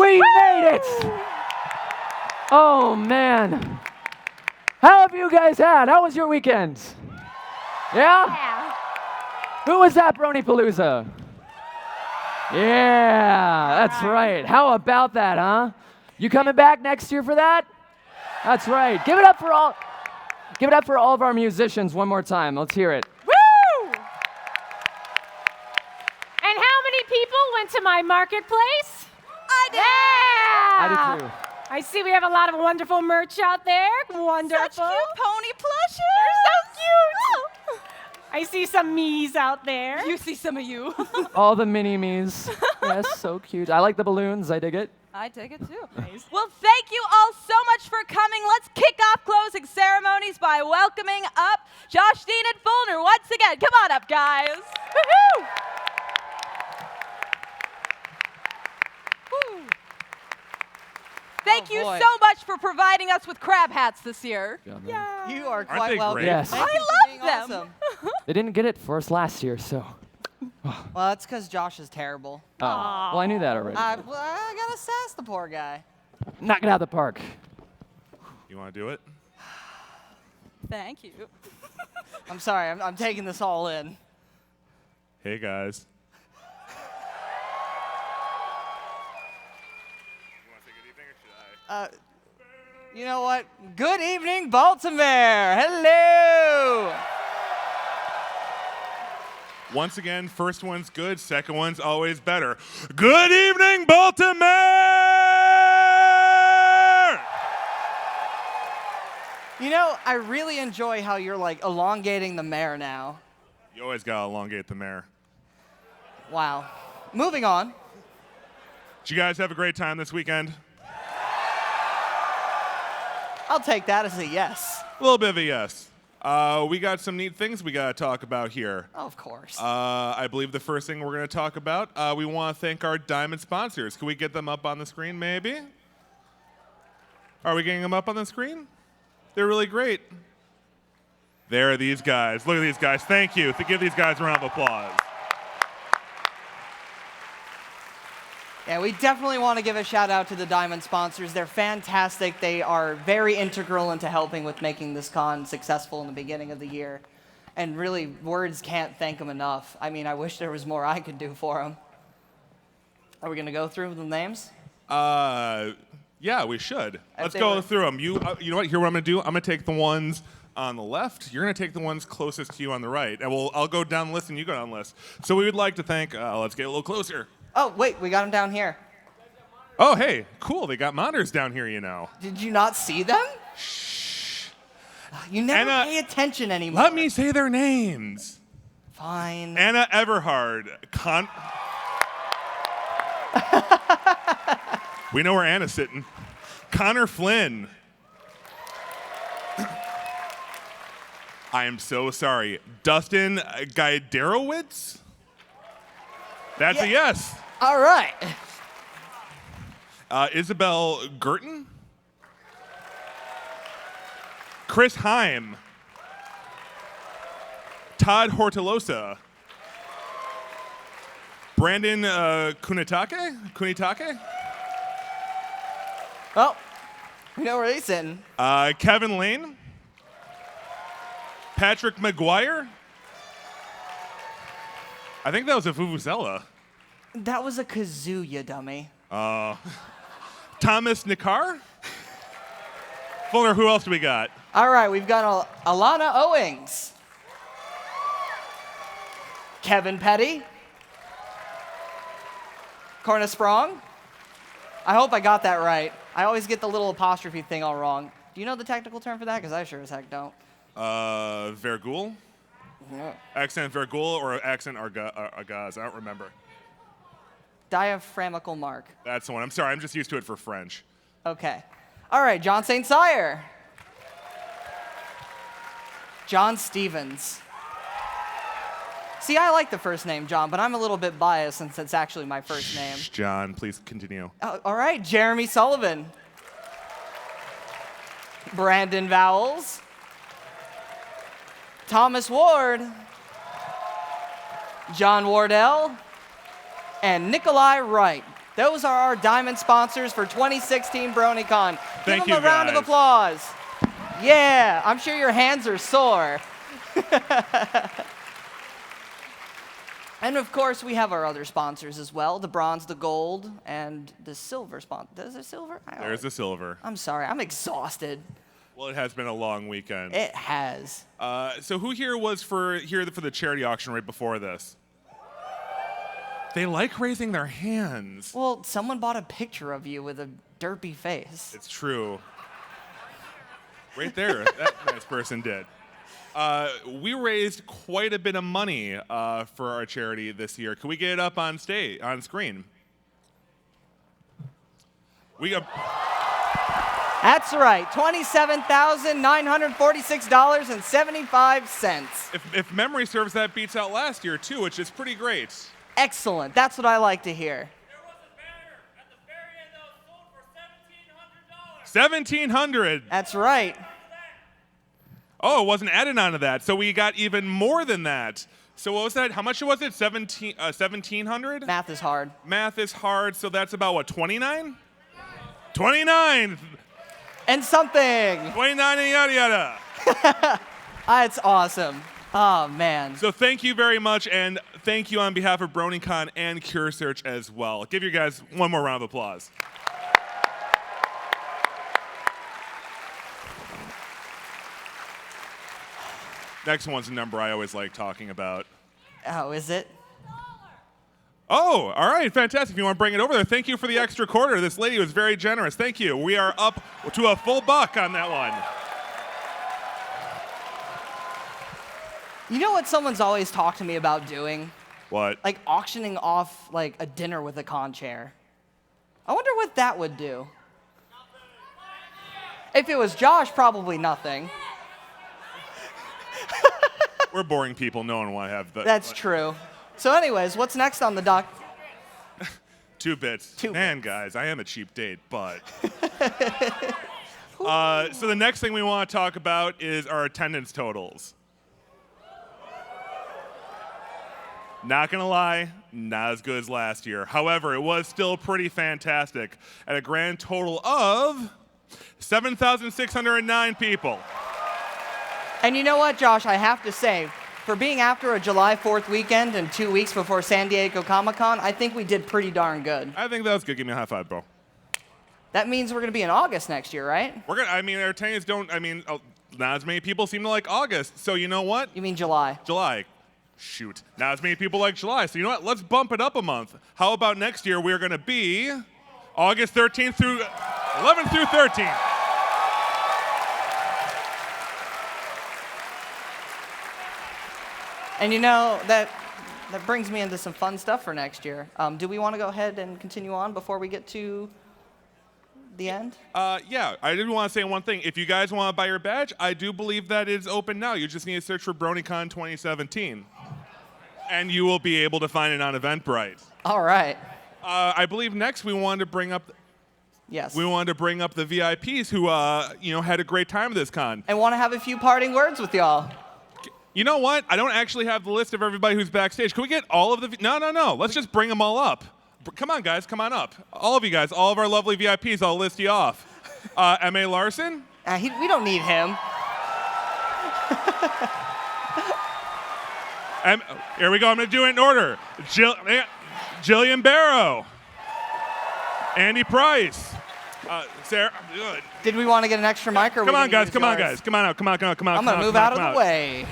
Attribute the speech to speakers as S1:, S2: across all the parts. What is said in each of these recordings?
S1: We made it! Oh, man. How have you guys had? How was your weekend? Yeah? Who was at BronyPalooza? Yeah, that's right. How about that, huh? You coming back next year for that? That's right. Give it up for all of our musicians one more time. Let's hear it.
S2: Woo! And how many people went to my marketplace?
S3: I did.
S2: Yeah!
S1: I did too.
S2: I see we have a lot of wonderful merch out there. Wonderful.
S3: Such cute pony plushes.
S2: They're so cute. I see some me's out there.
S3: You see some of you.
S1: All the mini-me's. Yes, so cute. I like the balloons. I dig it.
S3: I take it too.
S2: Nice.
S3: Well, thank you all so much for coming. Let's kick off closing ceremonies by welcoming up Josh, Dean, and Fulner once again. Come on up, guys. Woohoo! Woo. Thank you
S4: boy.
S3: so much for providing us with crab hats this year.
S2: Yeah.
S4: You are
S5: Aren't
S4: quite
S5: they
S4: welcome.
S5: great?
S1: Yes.
S4: Thank you for
S3: I
S4: being
S3: love them.
S4: awesome.
S1: They didn't get it for us last year, so.
S4: Well, that's because Josh is terrible.
S1: Oh. Well, I knew that already.
S4: I gotta sass the poor guy.
S1: Knock it out of the park.
S5: You want to do it?
S3: Thank you.
S4: I'm sorry, I'm taking this all in.
S5: Hey, guys. You want to say good evening, or should I?
S4: You know what? Good evening, Baltimore. Hello.
S5: Once again, first one's good, second one's always better. Good evening, Baltimore!
S4: You know, I really enjoy how you're like elongating the mayor now.
S5: You always gotta elongate the mayor.
S4: Wow. Moving on.
S5: Did you guys have a great time this weekend?
S4: I'll take that as a yes.
S5: A little bit of a yes. We got some neat things we gotta talk about here.
S4: Oh, of course.
S5: I believe the first thing we're gonna talk about, we want to thank our diamond sponsors. Can we get them up on the screen, maybe? Are we getting them up on the screen? They're really great. There are these guys. Look at these guys. Thank you. To give these guys a round of applause.
S4: Yeah, we definitely want to give a shout out to the diamond sponsors. They're fantastic. They are very integral into helping with making this con successful in the beginning of the year. And really, words can't thank them enough. I mean, I wish there was more I could do for them. Are we going to go through the names?
S5: Yeah, we should. Let's
S4: they
S5: go
S4: were-
S5: through them. You know what? Here, what I'm gonna do. I'm gonna take the ones on the left. You're gonna take the ones closest to you on the right, and I'll go down the list and you go down the list. So we would like to thank. Let's get a little closer.
S4: Oh, wait, we got them down here.
S5: Oh, hey, cool. They got monitors down here. You know.
S4: Did you not see them? Shh. You never
S5: Anna,
S4: pay attention anymore.
S5: Let me say their names.
S4: Fine.
S5: Anna Everhard. We know where Anna's sitting. Connor Flynn. I am so sorry. Dustin Gajderowitz? That's a yes.
S4: All right.
S5: Isabel Gerton? Chris Heim. Todd Hortolosa. Brandon Kunitake?
S4: Oh, we know where he's sitting.
S5: Kevin Lane. Patrick McGuire. I think that was a Vuvuzela.
S4: That was a kazoo, you dummy.
S5: Thomas Nikar. Fuller, who else do we got?
S4: All right, we've got Alana Owings. Kevin Petty. Corna Sprong. I hope I got that right. I always get the little apostrophe thing all wrong. Do you know the technical term for that? Because I sure as heck don't.
S5: Vergul?
S4: Yeah.
S5: Accent Vergul or accent Argaz? I don't remember.
S4: Diaphragmical mark.
S5: That's the one. I'm sorry, I'm just used to it for French.
S4: Okay. All right, John St. Cyr. John Stevens. See, I like the first name, John, but I'm a little bit biased since it's actually my first name.
S5: Shh, John, please continue.
S4: All right, Jeremy Sullivan. Brandon Vowles. Thomas Ward. John Wardell. And Nikolai Wright. Those are our diamond sponsors for 2016 BronyCon.
S5: Thank
S4: Give them
S5: you,
S4: a round of
S5: guys.
S4: applause. Yeah, I'm sure your hands are sore. And of course, we have our other sponsors as well, the bronze, the gold, and the silver sponsor. Is there silver?
S5: There's the silver.
S4: I'm sorry, I'm exhausted.
S5: Well, it has been a long weekend.
S4: It has.
S5: So who here was here for the charity auction right before this? They like raising their hands.
S4: Well, someone bought a picture of you with a derpy face.
S5: It's true. Right there, that nice person did. We raised quite a bit of money for our charity this year. Can we get it up on screen? We got.
S4: That's right, $27,946.75.
S5: If memory serves, that beats out last year too, which is pretty great.
S4: Excellent. That's what I like to hear.
S6: There was a banner at the very end that was sold for $1,700.
S5: $1,700.
S4: That's right.
S5: Oh, it wasn't added onto that, so we got even more than that. So what was that? How much was it? 1,700?
S4: Math is hard.
S5: Math is hard, so that's about what? 29? 29.
S4: And something.
S5: 29 and yada yada.
S4: It's awesome. Oh, man.
S5: So thank you very much, and thank you on behalf of BronyCon and CureSearch as well. Give you guys one more round of applause. Next one's a number I always like talking about.
S4: Oh, is it?
S5: Oh, all right, fantastic. If you want to bring it over there, thank you for the extra quarter. This lady was very generous. Thank you. We are up to a full buck on that one.
S4: You know what someone's always talked to me about doing?
S5: What?
S4: Like auctioning off like a dinner with a con chair. I wonder what that would do. If it was Josh, probably nothing.
S5: We're boring people. No one want to have that.
S4: That's true. So anyways, what's next on the doc?
S5: 2 bits.
S4: 2
S5: Man, guys, I am a cheap date, but. So the next thing we want to talk about is our attendance totals. Not gonna lie, not as good as last year. However, it was still pretty fantastic at a grand total of 7,609 people.
S4: And you know what, Josh? I have to say, for being after a July 4th weekend and 2 weeks before San Diego Comic-Con, I think we did pretty darn good.
S5: I think that was good. Give me a high five, bro.
S4: That means we're going to be in August next year, right?
S5: Our attendees don't, not as many people seem to like August. So you know what?
S4: You mean July?
S5: July. Shoot. Not as many people like July. So you know what? Let's bump it up a month. How about next year we're going to be August 13th through 11th through 13th.
S4: And you know, that brings me into some fun stuff for next year. Do we want to go ahead and continue on before we get to the end?
S5: Yeah, I did want to say one thing. If you guys want to buy your badge, I do believe that it's open now. You just need to search for BronyCon 2017. And you will be able to find it on Eventbrite.
S4: All right.
S5: I believe next we wanted to bring up
S4: Yes.
S5: we wanted to bring up the VIPs who had a great time at this con.
S4: And want to have a few parting words with y'all.
S5: You know what? I don't actually have the list of everybody who's backstage. Can we get all of the No. Let's just bring them all up. Come on, guys. Come on up. All of you guys, all of our lovely VIPs, I'll list you off. M.A. Larson.
S4: We don't need him.
S5: Here we go. I'm going to do it in order. Jillian Barrow. Andy Price. Sarah.
S4: Did we want to get an extra mic? Or
S5: Come on, guys. Come on, guys. Come on out. Come on.
S4: I'm going to move out of the way.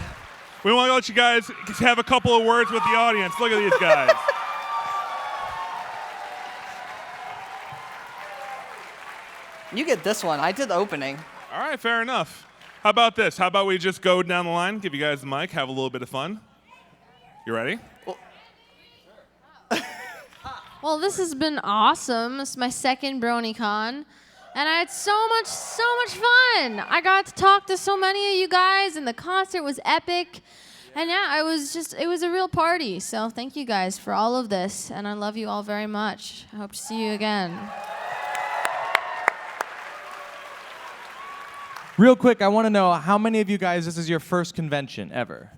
S5: We want to let you guys have a couple of words with the audience. Look at these guys.
S4: You get this one. I did the opening.
S5: All right, fair enough. How about this? How about we just go down the line, give you guys the mic, have a little bit of fun? You ready?
S7: Well, this has been awesome. This is my second BronyCon, and I had so much fun. I got to talk to so many of you guys, and the concert was epic. And yeah, it was a real party. So thank you guys for all of this, and I love you all very much. I hope to see you again.
S8: Real quick, I want to know how many of you guys, this is your first convention ever?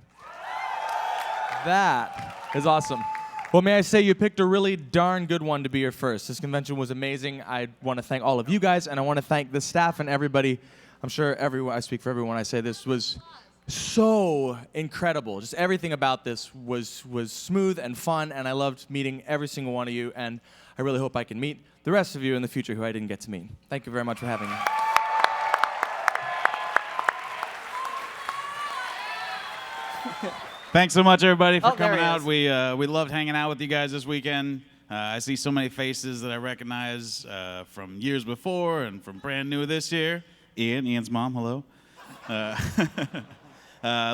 S8: That is awesome. Well, may I say you picked a really darn good one to be your first. This convention was amazing. I want to thank all of you guys, and I want to thank the staff and everybody. I'm sure everyone, I speak for everyone, I say this was so incredible. Just everything about this was smooth and fun, and I loved meeting every single one of you, and I really hope I can meet the rest of you in the future who I didn't get to meet. Thank you very much for having me.
S9: Thanks so much, everybody, for
S4: there
S9: coming
S4: he
S9: out.
S4: is.
S9: We loved hanging out with you guys this weekend. I see so many faces that I recognize from years before and from brand new this year. Ian's mom, hello.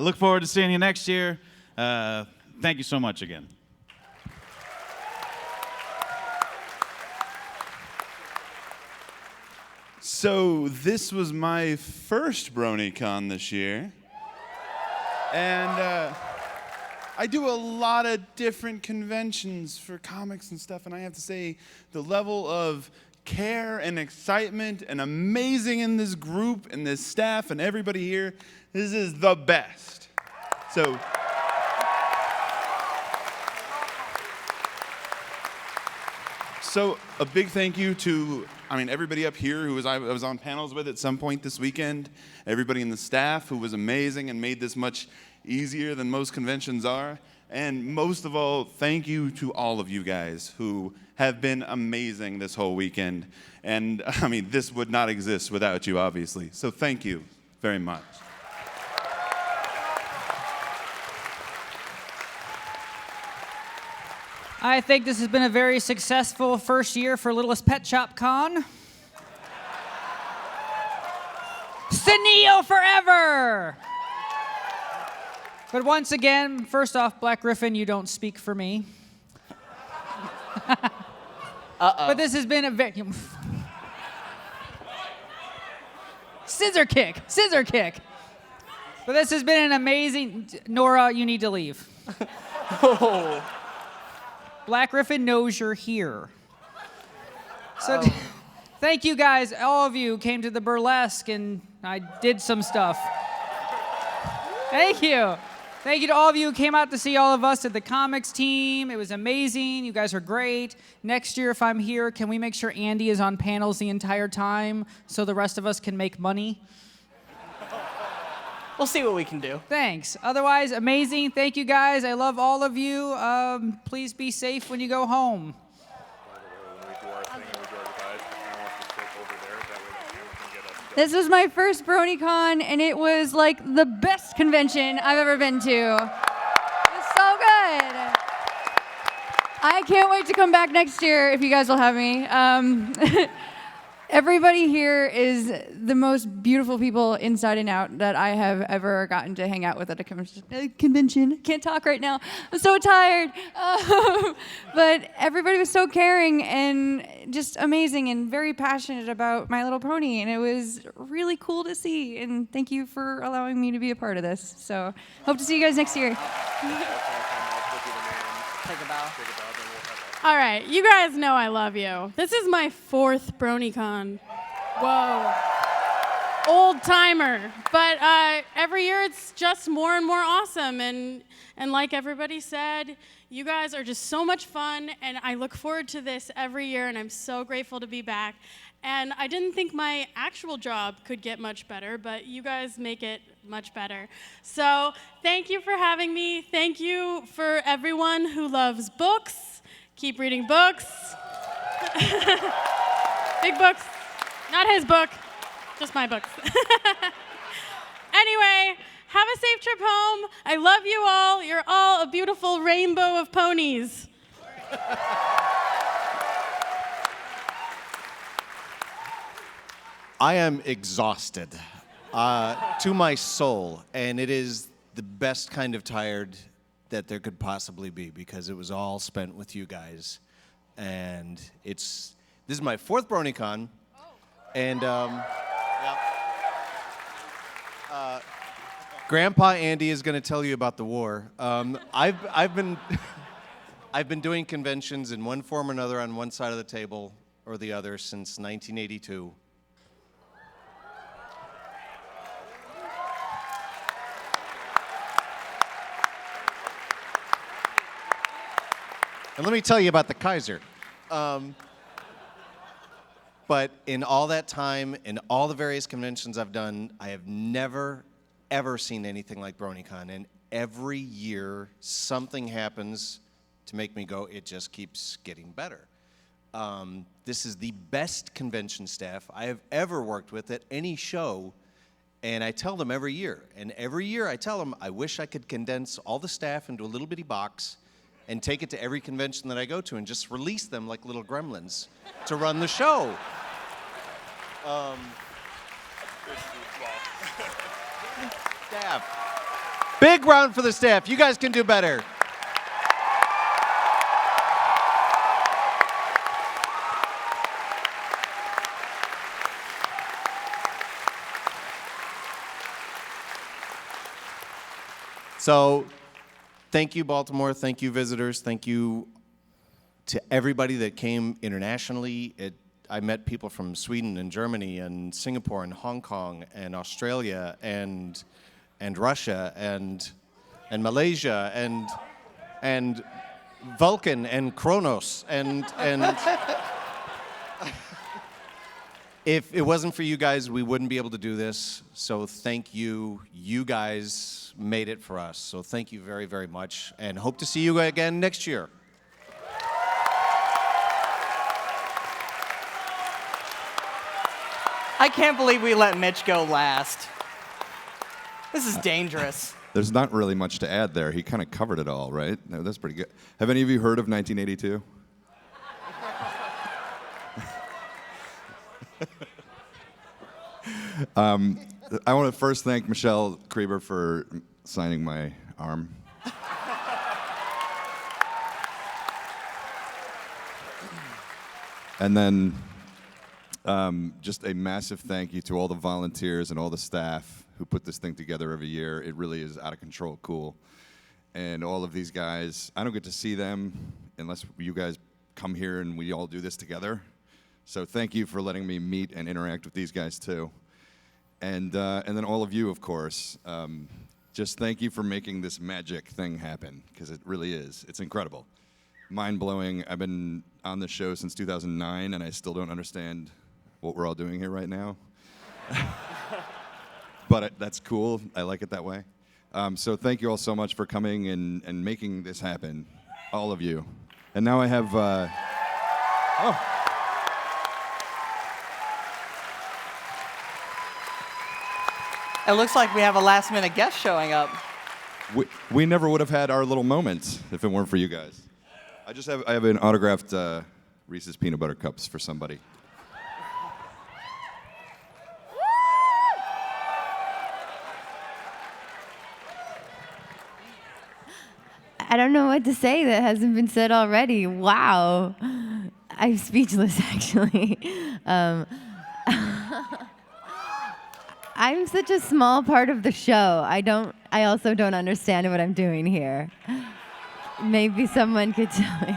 S9: Look forward to seeing you next year. Thank you so much again.
S10: So this was my first BronyCon this year. And I do a lot of different conventions for comics and stuff, and I have to say the level of care and excitement and amazing in this group and this staff and everybody here, this is the best. So a big thank you to, everybody up here who I was on panels with at some point this weekend, everybody in the staff who was amazing and made this much easier than most conventions are. And most of all, thank you to all of you guys who have been amazing this whole weekend. And this would not exist without you, obviously. So thank you very much.
S11: I think this has been a very successful first year for Littlest Pet Shop Con. Senile forever! But once again, first off, Black Griffin, you don't speak for me. But this has been a very... Scissor kick! But this has been an amazing... Nora, you need to leave. Black Griffin knows you're here. So thank you guys. All of you came to the burlesque and I did some stuff. Thank you. Thank you to all of you who came out to see all of us at the comics team. It was amazing. You guys are great. Next year, if I'm here, can we make sure Andy is on panels the entire time so the rest of us can make money?
S4: We'll see what we can do.
S11: Thanks. Otherwise, amazing. Thank you, guys. I love all of you. Please be safe when you go home.
S12: This was my first BronyCon, and it was like the best convention I've ever been to. It was so good. I can't wait to come back next year if you guys will have me. Everybody here is the most beautiful people inside and out that I have ever gotten to hang out with at a convention. Can't talk right now. I'm so tired. But everybody was so caring and just amazing and very passionate about My Little Pony. And it was really cool to see. And thank you for allowing me to be a part of this. So hope to see you guys next year.
S4: Take a bow.
S13: All right, you guys know I love you. This is my 4th BronyCon. Whoa. Old timer. But every year it's just more and more awesome. And like everybody said, you guys are just so much fun. And I look forward to this every year. And I'm so grateful to be back. And I didn't think my actual job could get much better, but you guys make it much better. So thank you for having me. Thank you for everyone who loves books. Keep reading books. Big books. Not his book, just my books. Anyway, have a safe trip home. I love you all. You're all a beautiful rainbow of ponies.
S14: I am exhausted to my soul, and it is the best kind of tired that there could possibly be because it was all spent with you guys. And this is my 4th BronyCon. And Grandpa Andy is going to tell you about the war. I've been doing conventions in one form or another on one side of the table or the other since 1982. And let me tell you about the Kaiser. But in all that time, in all the various conventions I've done, I have never, ever seen anything like BronyCon. And every year, something happens to make me go, it just keeps getting better. This is the best convention staff I have ever worked with at any show. And I tell them every year. And every year I tell them, I wish I could condense all the staff into a little bitty box and take it to every convention that I go to and just release them like little gremlins to run the show. Staff. Big round for the staff. You guys can do better. So, thank you, Baltimore. Thank you, visitors. Thank you to everybody that came internationally. I met people from Sweden and Germany and Singapore and Hong Kong and Australia and Russia and Malaysia and Vulcan and Kronos and if it wasn't for you guys, we wouldn't be able to do this. So thank you. You guys made it for us. So thank you very, very much, and hope to see you again next year.
S4: I can't believe we let Mitch go last. This is dangerous.
S15: There's not really much to add there. He kind of covered it all, right? No, that's pretty good. Have any of you heard of 1982? I want to first thank Michelle Krieber for signing my arm. And then just a massive thank you to all the volunteers and all the staff who put this thing together every year. It really is out of control cool. And all of these guys, I don't get to see them unless you guys come here and we all do this together. So thank you for letting me meet and interact with these guys too. And then all of you, of course. Just thank you for making this magic thing happen, because it really is. It's incredible. Mind-blowing. I've been on the show since 2009, and I still don't understand what we're all doing here right now. But that's cool. I like it that way. So thank you all so much for coming and making this happen, all of you. And now I have...
S4: It looks like we have a last-minute guest showing up.
S15: We never would have had our little moments if it weren't for you guys. I have an autographed Reese's Peanut Butter Cups for somebody.
S16: I don't know what to say that hasn't been said already. Wow. I'm speechless, actually. I'm such a small part of the show. I also don't understand what I'm doing here. Maybe someone could tell me.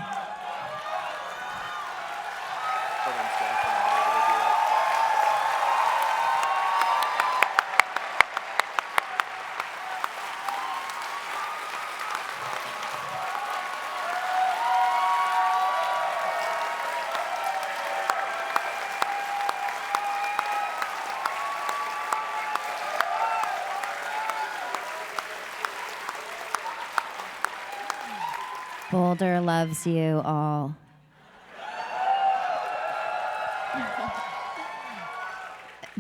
S16: Boulder loves you all.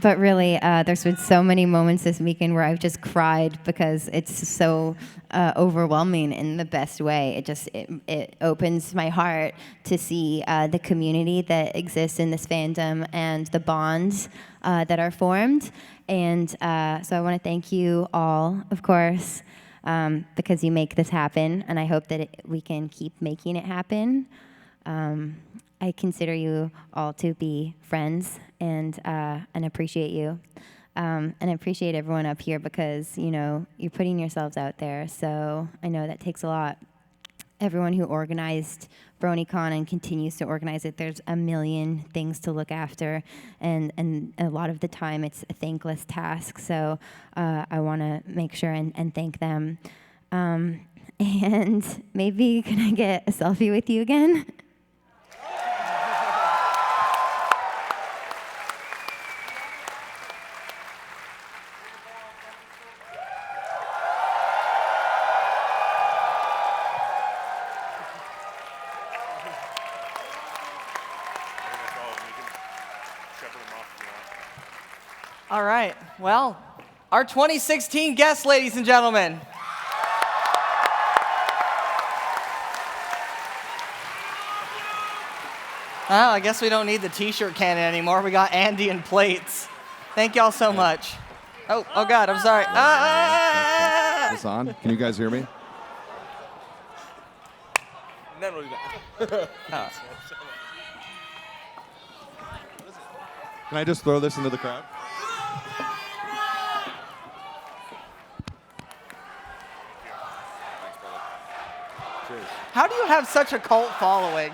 S16: But really, there's been so many moments this weekend where I've just cried because it's so overwhelming in the best way. It opens my heart to see the community that exists in this fandom and the bonds that are formed. And so I want to thank you all, of course, because you make this happen, and I hope that we can keep making it happen. I consider you all to be friends and appreciate you. And I appreciate everyone up here because, you're putting yourselves out there. So I know that takes a lot. Everyone who organized BronyCon and continues to organize it, there's a million things to look after. And a lot of the time it's a thankless task. So I want to make sure and thank them. And maybe can I get a selfie with you again?
S4: All right. Well, our 2016 guests, ladies and gentlemen. Well, I guess we don't need the t-shirt cannon anymore. We got Andy and plates. Thank y'all so much. Oh God, I'm sorry.
S15: Is this on? Can you guys hear me? Can I just throw this into the crowd? Cheers.
S4: How do you have such a cult following?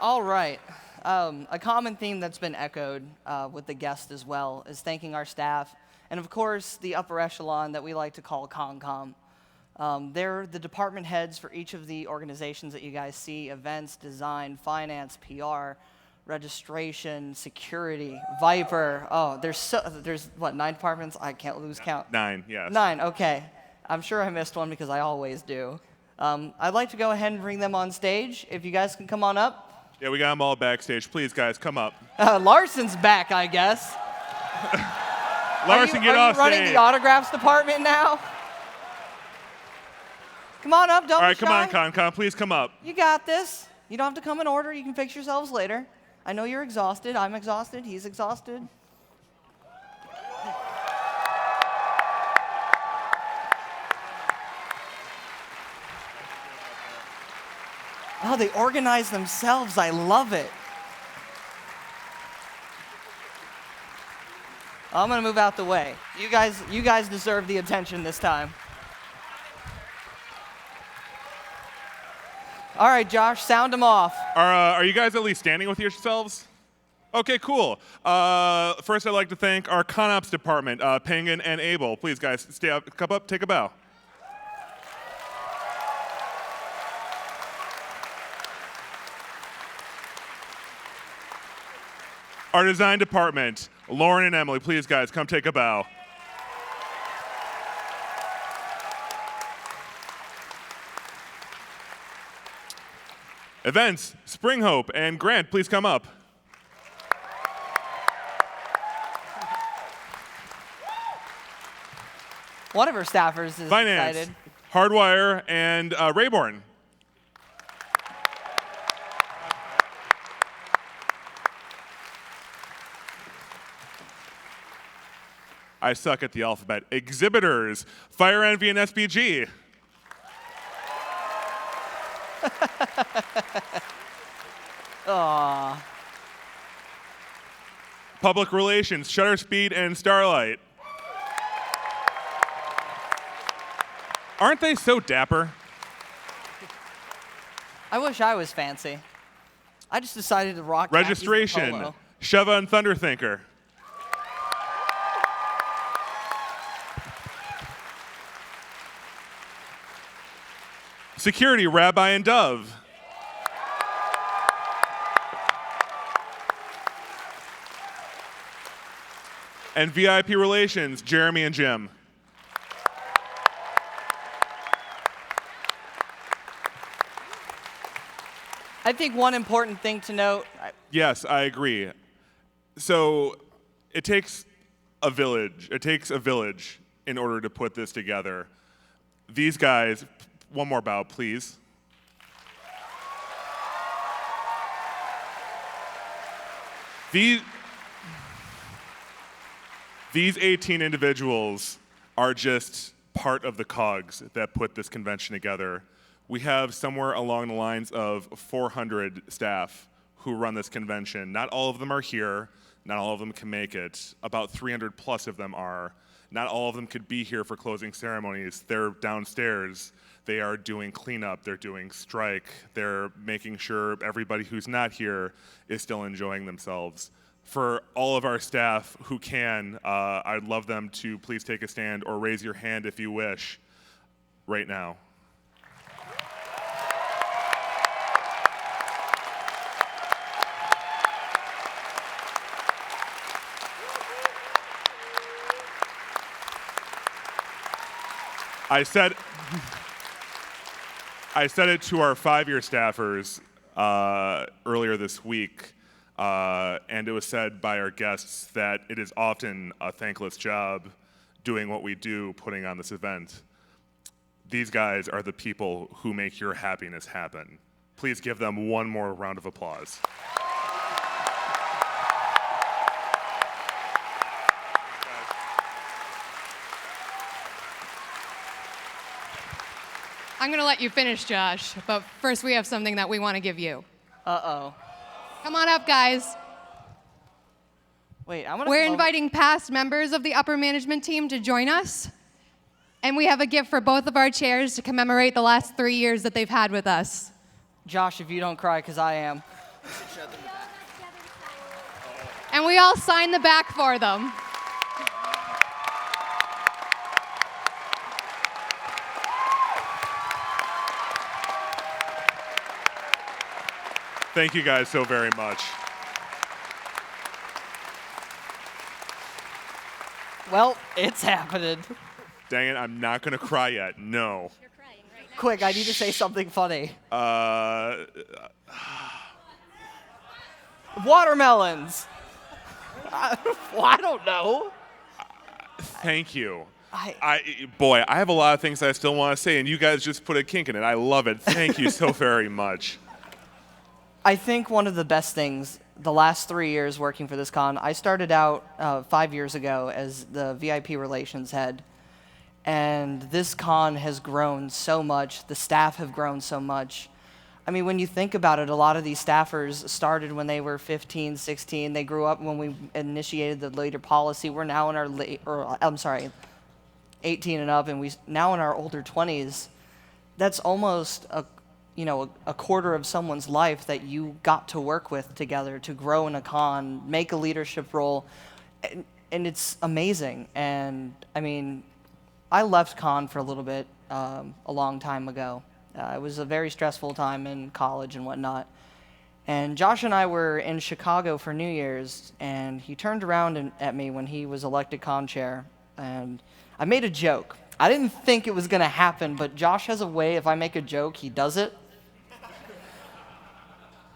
S4: All right. A common theme that's been echoed with the guests as well is thanking our staff, and of course the upper echelon that we like to call CONCOM. They're the department heads for each of the organizations that you guys see: events, design, finance, PR, registration, security, Viper. Oh, there's what, 9 departments? I can't lose count.
S5: 9, yes.
S4: 9, okay. I'm sure I missed one because I always do. I'd like to go ahead and bring them on stage. If you guys can come on up.
S5: Yeah, we got them all backstage. Please, guys, come up.
S4: Larson's back, I guess.
S5: Larson, get off stage.
S4: Are you running the autographs department now? Come on up, don't
S5: All right,
S4: be
S5: come on,
S4: shy.
S5: ConCon, please come up.
S4: You got this. You don't have to come in order. You can fix yourselves later. I know you're exhausted. I'm exhausted. He's exhausted. Oh, they organize themselves. I love it. I'm going to move out the way. You guys deserve the attention this time. All right, Josh, sound them off.
S5: Are you guys at least standing with yourselves? Okay, cool. First, I'd like to thank our ConOps department, Penguin and Abel. Please, guys, stay up, come up, take a bow. Our design department, Lauren and Emily, please, guys, come take a bow. Events, Spring Hope and Grant, please come up.
S4: One of our staffers is
S5: Finance,
S4: excited.
S5: Hardwire, and Rayborn. I suck at the alphabet. Exhibitors, Fire Envy and SBG.
S4: Aww.
S5: Public Relations, Shutter Speed and Starlight. Aren't they so dapper?
S4: I wish I was fancy. I just decided to rock khakis and
S5: Registration,
S4: polo.
S5: Sheva and Thunderthinker. Security, Rabbi and Dove. And VIP Relations, Jeremy and Jim.
S4: I think one important thing to note.
S5: Yes, I agree. So it takes a village. It takes a village in order to put this together. These guys, one more bow, please. These 18 individuals are just part of the cogs that put this convention together. We have somewhere along the lines of 400 staff who run this convention. Not all of them are here. Not all of them can make it. About 300 plus of them are. Not all of them could be here for closing ceremonies. They're downstairs. They are doing cleanup. They're doing strike. They're making sure everybody who's not here is still enjoying themselves. For all of our staff who can, I'd love them to please take a stand or raise your hand if you wish right now. I said it to our 5-year staffers earlier this week, and it was said by our guests that it is often a thankless job doing what we do, putting on this event. These guys are the people who make your happiness happen. Please give them one more round of applause.
S17: I'm going to let you finish, Josh, but first we have something that we want to give you.
S4: Uh-oh.
S17: Come on up, guys.
S4: Wait, I'm gonna
S17: We're
S4: come over-
S17: inviting past members of the upper management team to join us, and we have a gift for both of our chairs to commemorate the last 3 years that they've had with us.
S4: Josh, if you don't cry, because I am.
S17: And we all signed the back for them.
S5: Thank you guys so very much.
S4: Well, it's happening.
S5: Dang it, I'm not gonna cry yet, no.
S4: Quick, I need to say something funny. Watermelons. I don't know.
S5: Thank you. Boy, I have a lot of things I still want to say, and you guys just put a kink in it. I love it. Thank you so very much.
S4: I think one of the best things, the last 3 years working for this con, I started out 5 years ago as the VIP relations head. And this con has grown so much. The staff have grown so much. I mean, when you think about it, a lot of these staffers started when they were 15, 16. They grew up when we initiated the later policy. We're now in our 18 and up, and we now in our older 20s. That's almost a quarter of someone's life that you got to work with together to grow in a con, make a leadership role, and it's amazing. And I mean, I left con for a little bit a long time ago. It was a very stressful time in college and whatnot. And Josh and I were in Chicago for New Year's, and he turned around at me when he was elected con chair, and I made a joke. I didn't think it was going to happen, but Josh has a way, if I make a joke, he does it.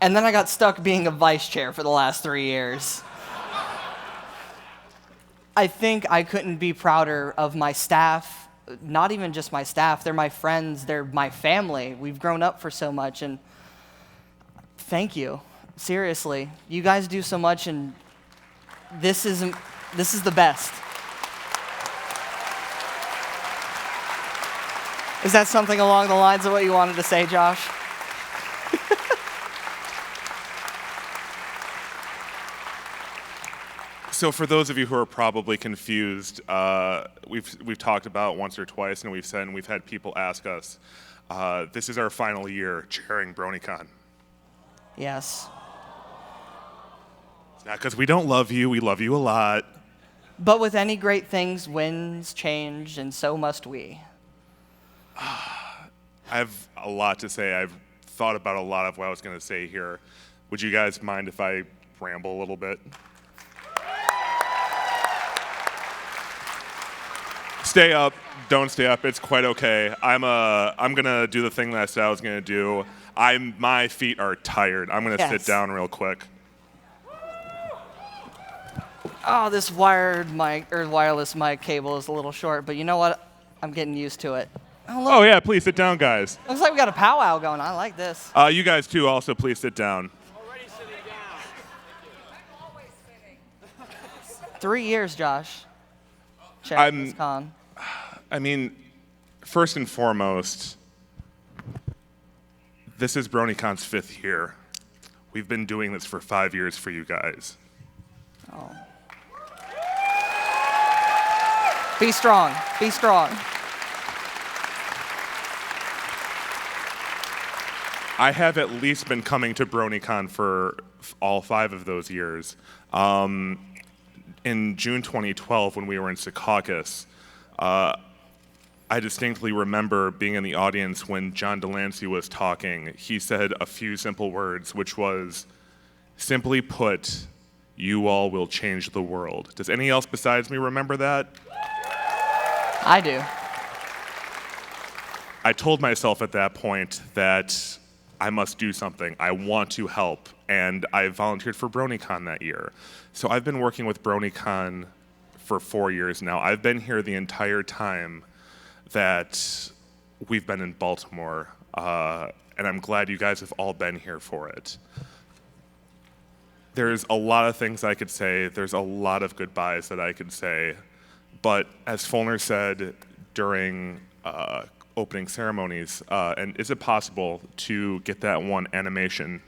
S4: And then I got stuck being a vice chair for the last 3 years. I think I couldn't be prouder of my staff, not even just my staff, they're my friends, they're my family. We've grown up for so much, and thank you. Seriously, you guys do so much, and this is the best. Is that something along the lines of what you wanted to say, Josh?
S5: So for those of you who are probably confused, we've talked about once or twice, and we've said, and we've had people ask us, this is our final year chairing BronyCon.
S4: Yes.
S5: It's not because we don't love you, we love you a lot.
S4: But with any great things, winds change, and so must we.
S5: I have a lot to say. I've thought about a lot of what I was going to say here. Would you guys mind if I ramble a little bit? Stay up, don't stay up, it's quite okay. I'm gonna do the thing that I said I was gonna do. My feet are tired. I'm gonna sit down real quick.
S4: Oh, this wireless mic cable is a little short, but you know what? I'm getting used to it.
S5: Oh yeah, please sit down, guys.
S4: Looks like we got a powwow going. I like this.
S5: You guys too, also please sit down.
S4: 3 years, Josh. Chairing this con.
S5: I mean, first and foremost, this is BronyCon's 5th year. We've been doing this for 5 years for you guys.
S4: Oh. Be strong. Be strong.
S5: I have at least been coming to BronyCon for all 5 of those years. In June 2012, when we were in Secaucus, I distinctly remember being in the audience when John Delancey was talking. He said a few simple words, which was, simply put, you all will change the world. Does anyone else besides me remember that?
S4: I do.
S5: I told myself at that point that I must do something. I want to help. And I volunteered for BronyCon that year. So I've been working with BronyCon for 4 years now. I've been here the entire time that we've been in Baltimore. And I'm glad you guys have all been here for it. There's a lot of things I could say. There's a lot of goodbyes that I could say. But as Fulner said during opening ceremonies, and is it possible to get that one animation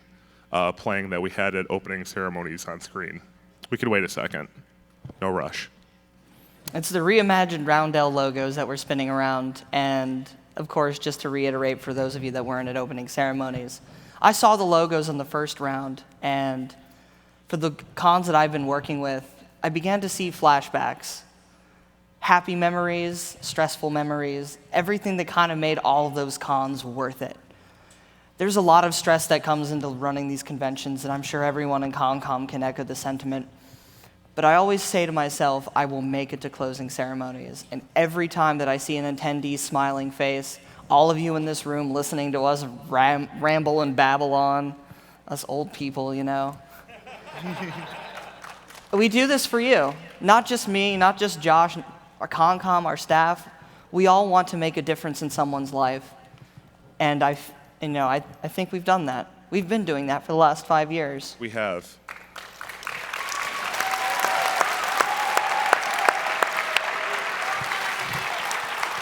S5: playing that we had at opening ceremonies on screen? We could wait a second. No rush.
S4: It's the reimagined Roundel logos that we're spinning around. And of course, just to reiterate for those of you that weren't at opening ceremonies, I saw the logos on the first round. And for the cons that I've been working with, I began to see flashbacks. Happy memories, stressful memories, everything that kind of made all of those cons worth it. There's a lot of stress that comes into running these conventions, and I'm sure everyone in ConCom can echo the sentiment. But I always say to myself, I will make it to closing ceremonies. And every time that I see an attendee's smiling face, all of you in this room listening to us ramble and babble on, us old people, you know. We do this for you. Not just me, not just Josh, our ConCom, our staff. We all want to make a difference in someone's life. And I think we've done that. We've been doing that for the last 5 years.
S5: We have.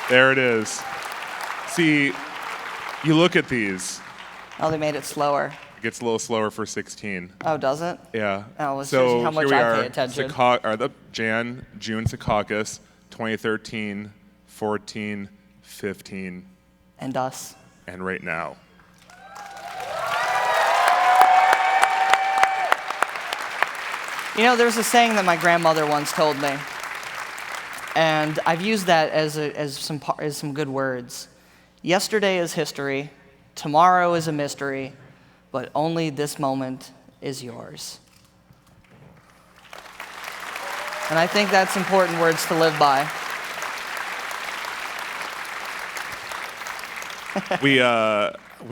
S5: There it is. See, you look at these.
S4: Oh, they made it slower.
S5: It gets a little slower for 16.
S4: Oh, does it?
S5: Yeah.
S4: Oh, well, shows you how much
S5: here we
S4: I
S5: are,
S4: pay attention.
S5: June Secaucus, 2013, 14, 15.
S4: And us.
S5: And right now.
S4: You know, there's a saying that my grandmother once told me, and I've used that as some good words. Yesterday is history, tomorrow is a mystery, but only this moment is yours. And I think that's important words to live by.
S5: We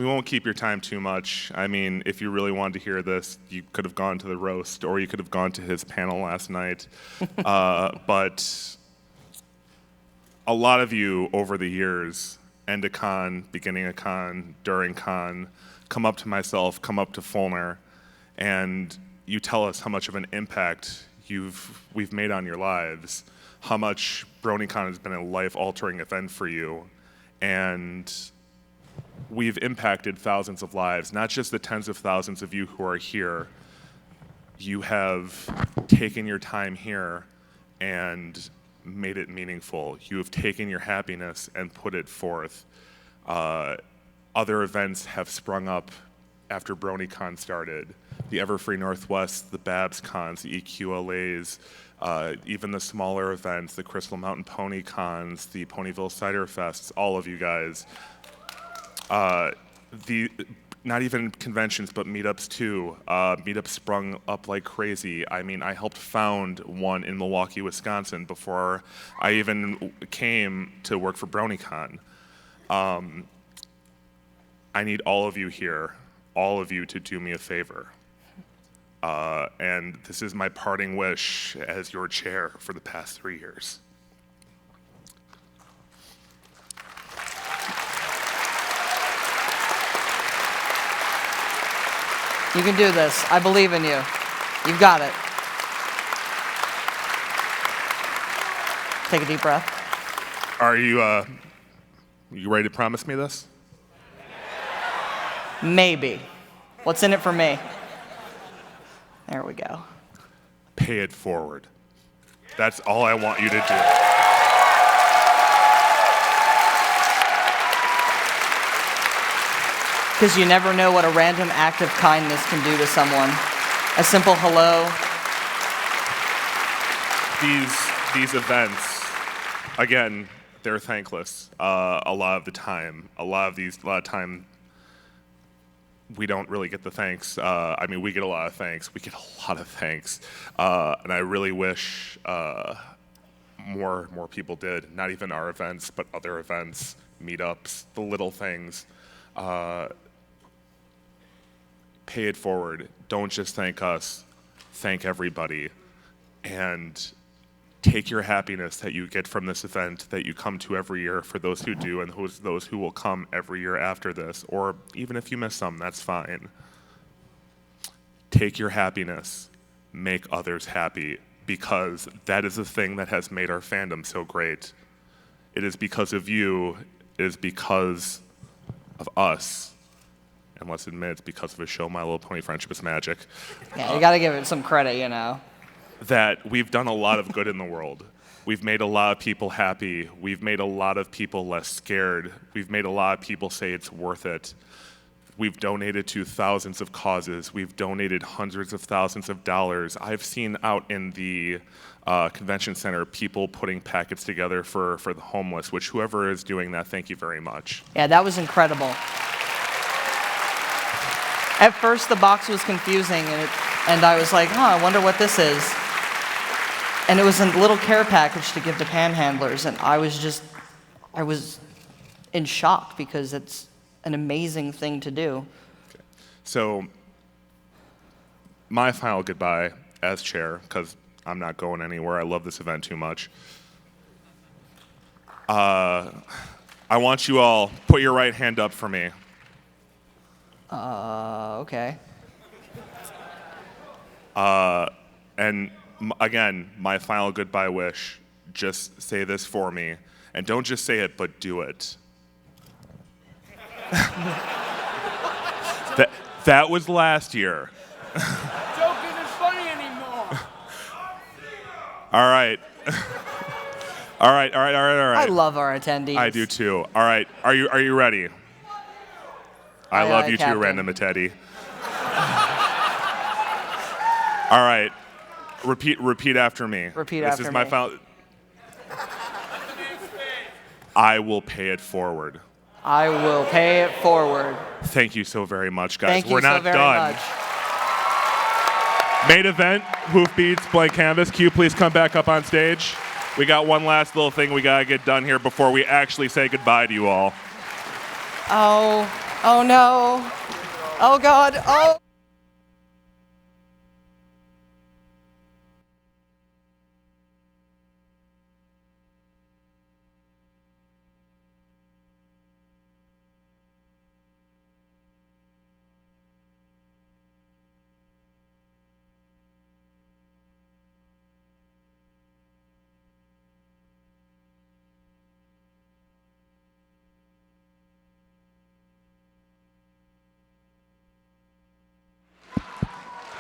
S5: won't keep your time too much. I mean, if you really wanted to hear this, you could have gone to the roast, or you could have gone to his panel last night. But a lot of you over the years, end a con, beginning a con, during con, come up to myself, come up to Fulner, and you tell us how much of an impact we've made on your lives, how much BronyCon has been a life-altering event for you, and we've impacted thousands of lives, not just the tens of thousands of you who are here. You have taken your time here and made it meaningful. You have taken your happiness and put it forth. Other events have sprung up after BronyCon started. The Everfree Northwest, the Babs Cons, the EQLAs, even the smaller events, the Crystal Mountain Pony Cons, the Ponyville Cider Fests, all of you guys. Not even conventions, but meetups too. Meetups sprung up like crazy. I mean, I helped found one in Milwaukee, Wisconsin before I even came to work for BronyCon. I need all of you here, all of you to do me a favor. And this is my parting wish as your chair for the past 3 years.
S4: You can do this. I believe in you. You've got it. Take a deep breath.
S5: Are you ready to promise me this?
S4: Maybe. What's in it for me? There we go.
S5: Pay it forward. That's all I want you to do.
S4: because you never know what a random act of kindness can do to someone. A simple hello.
S5: These events, again, they're thankless a lot of the time. A lot of time, we don't really get the thanks. I mean, we get a lot of thanks. We get a lot of thanks, and I really wish more people did. Not even our events, but other events, meetups, the little things. Pay it forward. Don't just thank us. Thank everybody, and take your happiness that you get from this event that you come to every year, for those who do and those who will come every year after this, or even if you miss some, that's fine. Take your happiness, make others happy, because that is the thing that has made our fandom so great. It is because of you, it is because of us, and let's admit it's because of a show, My Little Pony Friendship is Magic.
S4: Yeah, you gotta give it some credit, you know.
S5: That we've done a lot of good in the world. We've made a lot of people happy. We've made a lot of people less scared. We've made a lot of people say it's worth it. We've donated to thousands of causes. We've donated hundreds of thousands of dollars. I've seen out in the convention center people putting packets together for the homeless, which whoever is doing that, thank you very much.
S4: Yeah, that was incredible. At first, the box was confusing, and I was like, I wonder what this is. And it was a little care package to give to panhandlers, and I was in shock because it's an amazing thing to do.
S5: Okay. So, my final goodbye as chair, because I'm not going anywhere. I love this event too much. I want you all, put your right hand up for me.
S4: Okay.
S5: And again, my final goodbye wish, just say this for me. And don't just say it, but do it. That was last year.
S6: Joke isn't funny anymore.
S5: All right. All right.
S4: I love our attendees.
S5: I do too. All right, are you ready? I love you
S4: Captain.
S5: too, Random Teddy. All right, repeat after me.
S4: Repeat
S5: this
S4: after
S5: is my
S4: me.
S5: final. I will pay it forward.
S4: I will pay it forward.
S5: Thank you so very much, guys.
S4: Thank you
S5: We're not
S4: so very
S5: done.
S4: much.
S5: Main event, Hoof Beats, Blank Canvas. Q, please come back up on stage. We got one last little thing we gotta get done here before we actually say goodbye to you all.
S4: Oh no. Oh God, oh.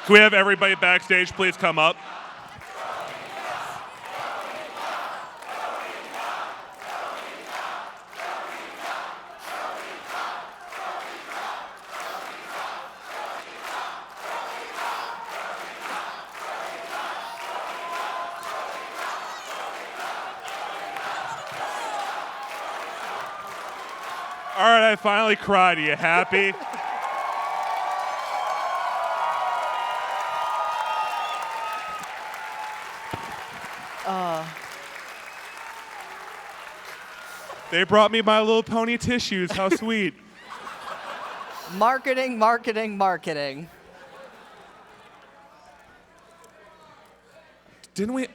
S5: Can we have everybody backstage please come up? All right, I finally cried. Are you happy? They brought me My Little Pony tissues. How sweet.
S4: Marketing, marketing, marketing.
S5: Didn't we?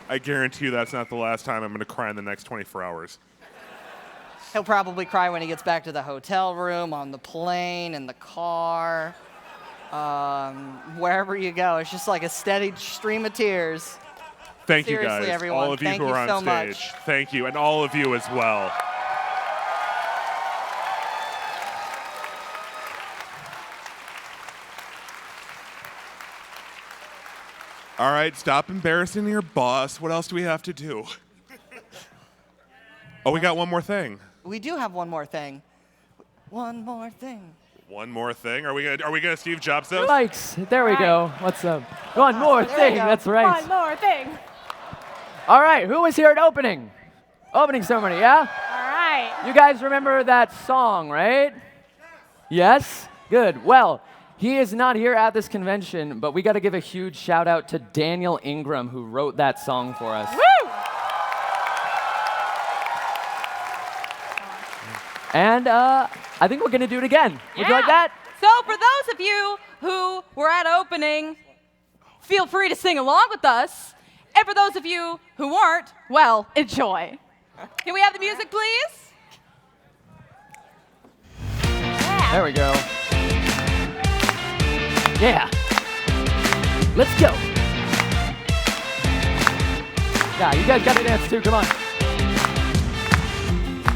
S5: I guarantee you that's not the last time I'm going to cry in the next 24 hours.
S4: He'll probably cry when he gets back to the hotel room, on the plane, in the car. wherever you go. It's just like a steady stream of tears.
S5: Thank you
S4: Seriously,
S5: guys,
S4: everyone.
S5: all of you
S4: Thank
S5: who
S4: you
S5: are on
S4: so
S5: stage.
S4: much.
S5: Thank you, and all of you as well. All right, stop embarrassing your boss. What else do we have to do? Oh, we got one more thing.
S4: We do have one more thing. One more thing.
S5: One more thing? Are we gonna Steve Jobs this?
S1: Mics. There we go. What's up? One more
S2: There we
S1: thing.
S2: go.
S1: That's right.
S2: One more thing.
S1: All right. Who was here at opening? Opening ceremony. Yeah.
S2: All right.
S1: You guys remember that song, right? Yes? Good. Well, he is not here at this convention, but we got to give a huge shout out to Daniel Ingram, who wrote that song for us.
S2: Woo!
S1: And I think we're going to do it again. Would you like that?
S3: So for those of you who were at opening, feel free to sing along with us. And for those of you who weren't, well, enjoy. Can we have the music, please?
S1: There we go. Yeah. Let's go. Yeah, you guys got to dance too. Come on.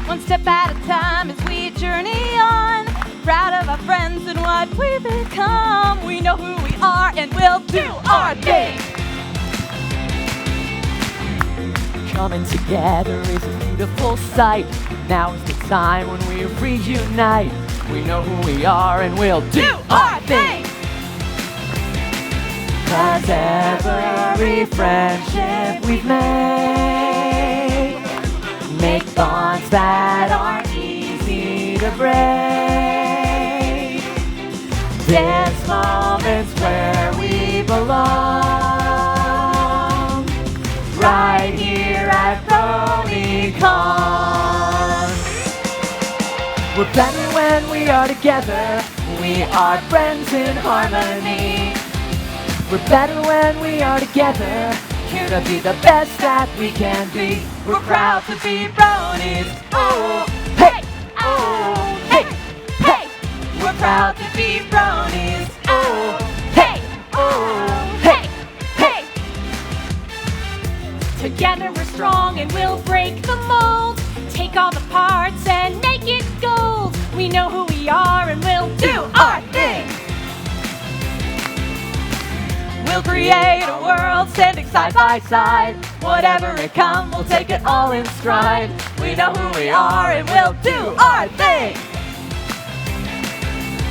S3: One step at a time as we journey on. Proud of our friends and what we've become. We know who we are and we'll do our thing.
S1: Coming together is a beautiful sight. Now is the time when we reunite. We know who we are and we'll do our thing. 'Cause every friendship we've made make bonds that aren't easy to break. Dance moments where we belong, right here at BronyCon. We're better when we are together. We are friends in harmony. We're better when we are together. Here to be the best that we can be. We're proud to be bronies. Oh, hey, oh, hey, hey. We're proud to be bronies. Oh, hey, oh, hey, hey.
S2: Together we're strong and we'll break the mold. Take all the parts and make it gold. We know who we are and we'll do our thing.
S3: We'll create a world standing side by side. Whatever it comes, we'll take it all in stride. We know who we are and we'll do our thing.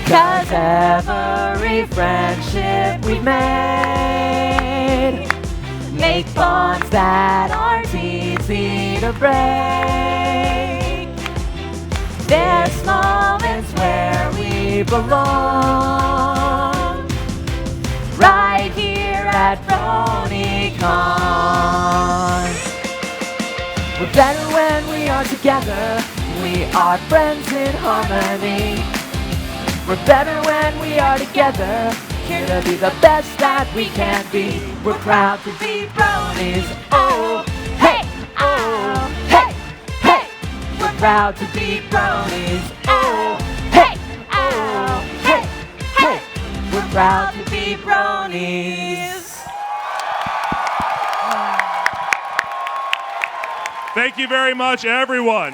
S1: 'Cause every friendship we've made make bonds that aren't easy to break. There's moments where we belong, right here at BronyCon. We're better when we are together. We are friends in harmony. We're better when we are together. Here to be the best that we can be. We're proud to be bronies. Oh, hey, oh, hey, hey. We're proud to be bronies. Oh, hey, oh, hey, hey. We're proud to be bronies.
S5: Thank you very much, everyone.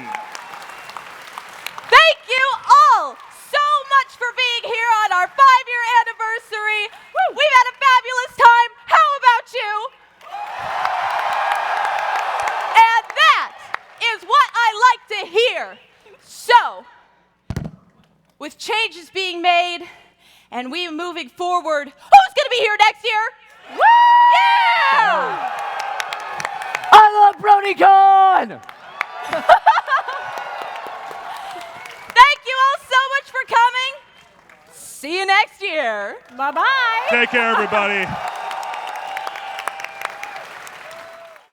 S3: Thank you all so much for being here on our 5-year anniversary. We've had a fabulous time. How about you? And that is what I like to hear. So, with changes being made and we moving forward, who's going to be here next year? Yeah!
S1: I love BronyCon!
S3: Thank you all so much for coming. See you next year.
S2: Bye-bye.
S5: Take care, everybody.